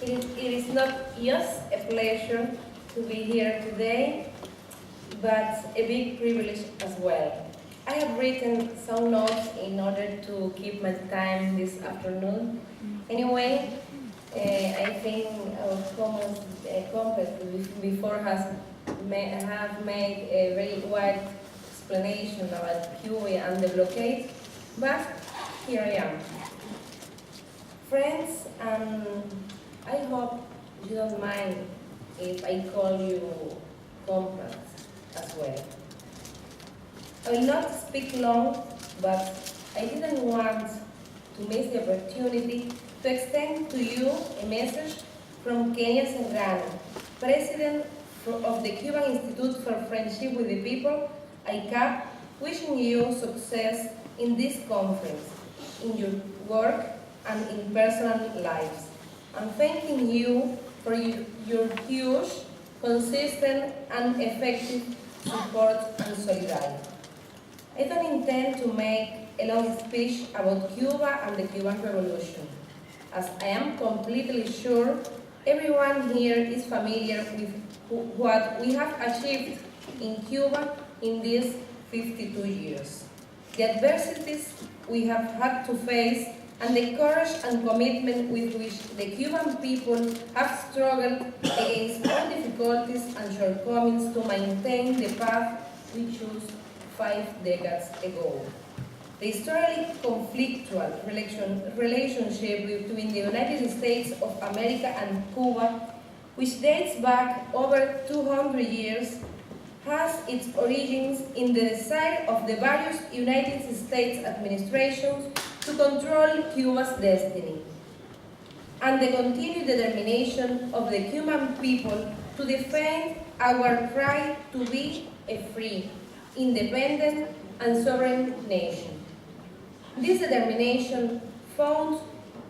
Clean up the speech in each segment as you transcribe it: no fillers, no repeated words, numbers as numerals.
It is not just a pleasure to be here today, but a big privilege as well. I have written some notes in order to keep my time this afternoon. Anyway, I think our conference before have made a very wide explanation about Cuba and the blockade, but here I am. Friends, I hope you don't mind if I call you comrades as well. I will not speak long, but I didn't want to miss the opportunity to extend to you a message from Kenya Serrano, President of the Cuban Institute for Friendship with the People, ICAP, wishing you success in this conference, in your work and in personal lives, and thanking you for your huge, consistent and effective support and solidarity. I don't intend to make a long speech about Cuba and the Cuban Revolution, as I am completely sure everyone here is familiar with what we have achieved in Cuba in these 52 years. The adversities we have had to face and the courage and commitment with which the Cuban people have struggled against all difficulties and shortcomings to maintain the path we chose 5 decades ago. The historically conflictual relationship between the United States of America and Cuba, which dates back over 200 years, has its origins in the desire of the various United States administrations to control Cuba's destiny, and the continued determination of the Cuban people to defend our right to be a free, independent, and sovereign nation. This determination found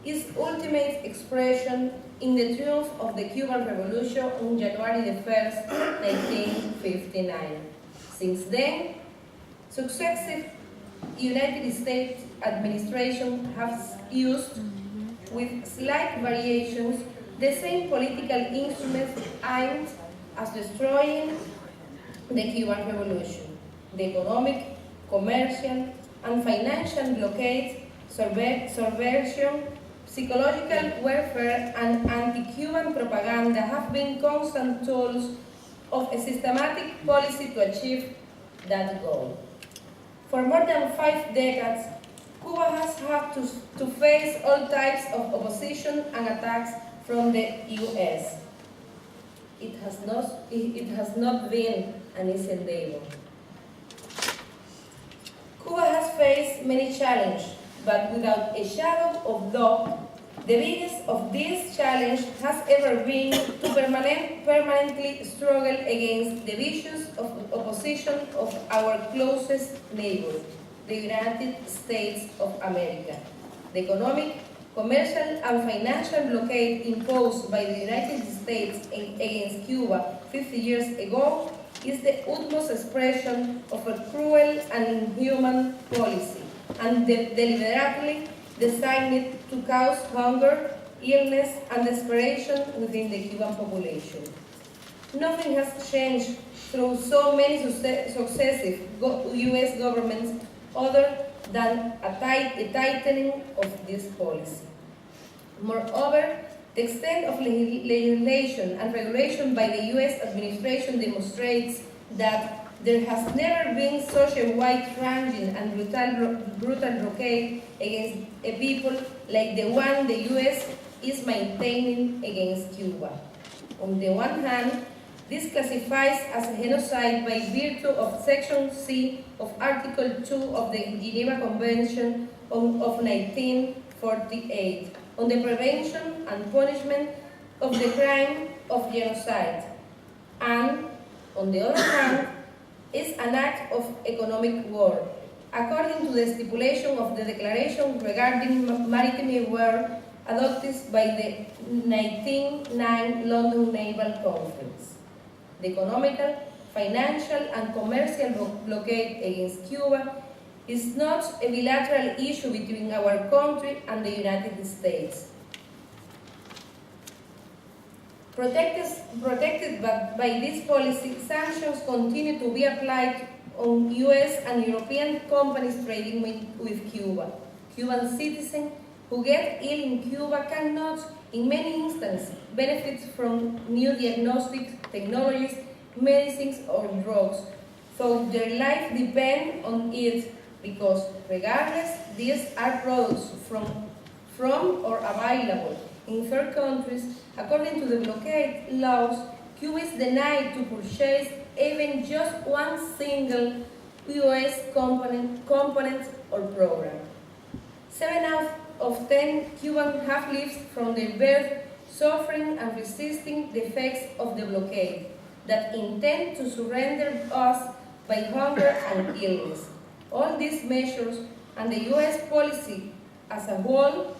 its ultimate expression in the triumph of the Cuban Revolution on January 1st, 1959. Since then, successive United States administration has used, with slight variations, the same political instruments aimed at destroying the Cuban Revolution: the economic, commercial, and financial blockade, subversion, psychological warfare, and anti-Cuban propaganda have been constant tools of a systematic policy to achieve that goal. For more than 5 decades, Cuba has had to face all types of opposition and attacks from the U.S. It has not been an easy endeavor. Cuba has faced many challenges, but without a shadow of doubt, the biggest of these challenges has ever been to permanently struggle against the vicious opposition of our closest neighbor, the United States of America. The economic, commercial, and financial blockade imposed by the United States against Cuba 50 years ago is the utmost expression of a cruel and inhuman policy, and deliberately designed to cause hunger, illness, and desperation within the Cuban population. Nothing has changed through so many successive U.S. governments other than a tightening of this policy. Moreover, the extent of legislation and regulation by the U.S. administration demonstrates that there has never been such a wide-ranging and brutal blockade against a people like the one the U.S. is maintaining against Cuba. On the one hand, this classifies as a genocide by virtue of Section C of Article 2 of the Geneva Convention of 1948 on the prevention and punishment of the crime of genocide, and, on the other hand, is an act of economic war, according to the stipulation of the Declaration regarding Maritime War adopted by the 1909 London Naval Conference. The economical, financial, and commercial blockade against Cuba is not a bilateral issue between our country and the United States. Protected by this policy, sanctions continue to be applied on US and European companies trading with Cuba. Cuban citizens who get ill in Cuba cannot, in many instances, benefit from new diagnostic technologies, medicines, or drugs, so their life depends on it because, regardless, these are products from or available in third countries. According to the blockade laws, Cuba is denied to purchase even just one single US component or program. 7 out of 10 Cubans have lived from their birth suffering and resisting the effects of the blockade that intend to surrender us by hunger and illness. All these measures and the US policy as a whole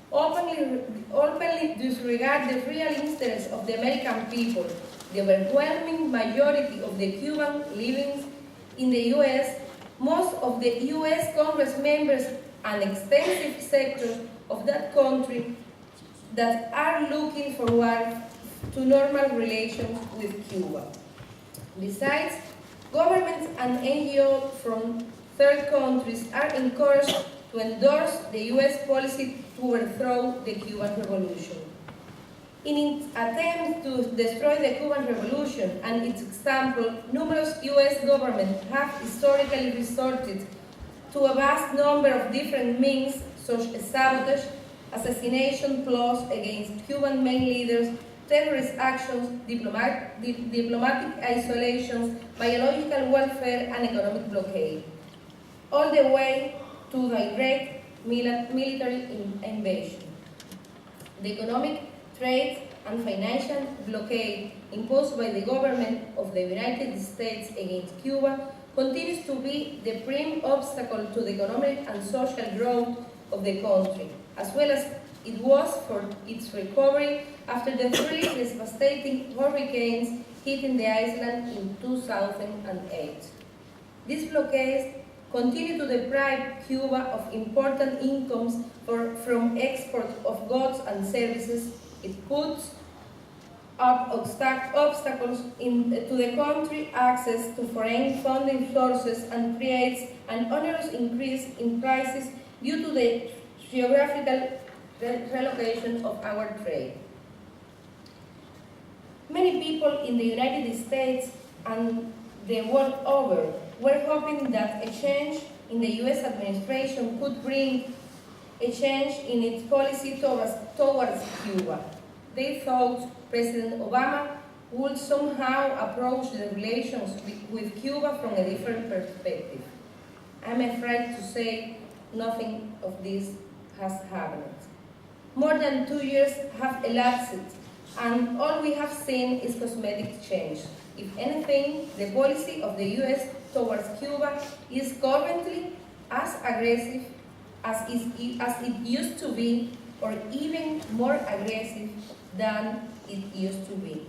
openly disregard the real interests of the American people. The overwhelming majority of the Cubans living in the US, most of the US Congress members, and extensive sectors of that country that are looking forward to normal relations with Cuba. Besides, governments and NGOs from third countries are encouraged to endorse the US policy to overthrow the Cuban Revolution. In its attempt to destroy the Cuban Revolution and its example, numerous US governments have historically resorted to a vast number of different means, such as sabotage, assassination plots against Cuban main leaders, terrorist actions, diplomatic isolations, biological warfare, and economic blockade, all the way to direct military invasion. The economic, trade, and financial blockade imposed by the government of the United States against Cuba continues to be the prime obstacle to the economic and social growth of the country, as well as it was for its recovery after the 3 devastating hurricanes hitting the island in 2008. These blockades continue to deprive Cuba of important incomes from export of goods and services. It puts up obstacles to the country's access to foreign funding sources and creates an onerous increase in prices due to the geographical relocation of our trade. Many people in the United States and the world over were hoping that a change in the US administration could bring a change in its policy towards Cuba. They thought President Obama would somehow approach the relations with Cuba from a different perspective. I'm afraid to say nothing of this has happened. More than 2 years have elapsed, and all we have seen is cosmetic change. If anything, the policy of the US towards Cuba is currently as aggressive as it used to be, or even more aggressive than it used to be.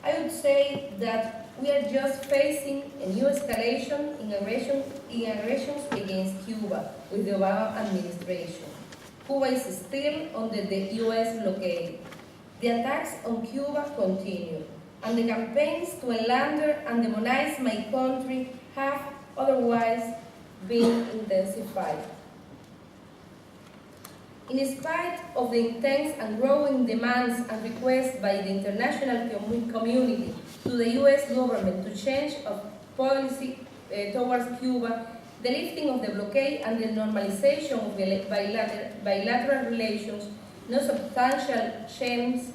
I would say that we are just facing a new escalation in aggressions against Cuba with the Obama administration. Cuba is still under the US blockade. The attacks on Cuba continue, and the campaigns to slander and demonize my country have otherwise been intensified. In spite of the intense and growing demands and requests by the international community to the US government to change of policy towards Cuba, the lifting of the blockade and the normalization of bilateral relations, no substantial changes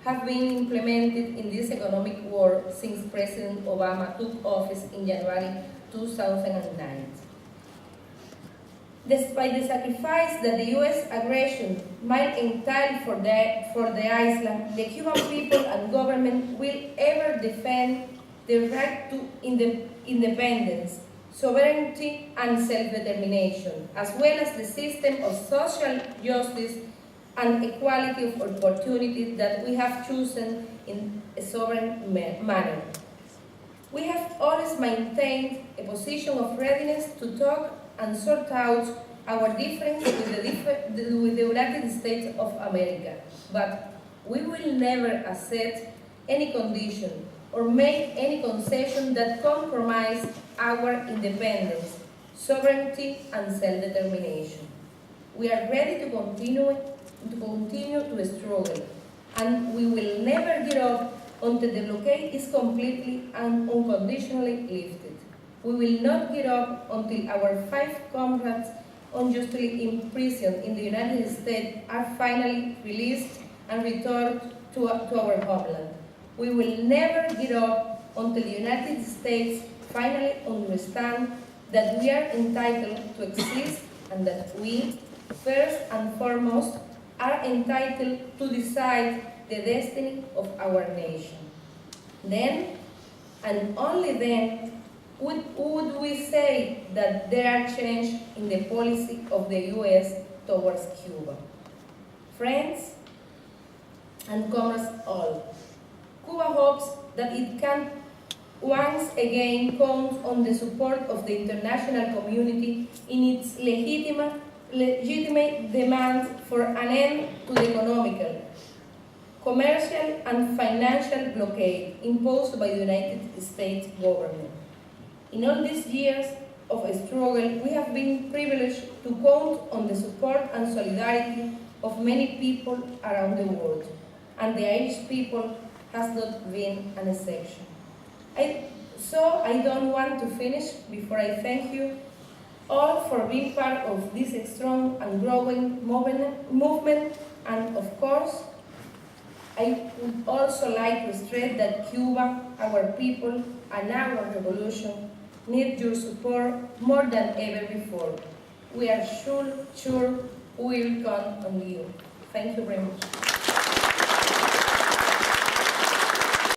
have been implemented in this economic war since President Obama took office in January 2009. Despite the sacrifice that the U.S. aggression might entail for the island, the Cuban people and government will ever defend their right to independence, sovereignty, and self-determination, as well as the system of social justice and equality of opportunity that we have chosen in a sovereign manner. We have always maintained a position of readiness to talk and sort out our difference with the United States of America, but we will never accept any condition or make any concession that compromise our independence, sovereignty, and self-determination. We are ready to continue to struggle, and we will never give up until the blockade is completely and unconditionally lifted. We will not give up until our 5 comrades unjustly imprisoned in the United States are finally released and returned to our homeland. We will never give up until the United States finally understand that we are entitled to exist and that we, first and foremost, are entitled to decide the destiny of our nation. Then, and only then, would we say that there are changes in the policy of the U.S. towards Cuba. Friends and comrades all, Cuba hopes that it can once again count on the support of the international community in its legitimate demand for an end to the economical, commercial, and financial blockade imposed by the United States government. In all these years of struggle, we have been privileged to count on the support and solidarity of many people around the world, and the Irish people has not been an exception. So I don't want to finish before I thank you all for being part of this strong and growing movement, and of course, I would also like to stress that Cuba, our people, and our revolution need your support more than ever before. We are sure we will count on you. Thank you very much.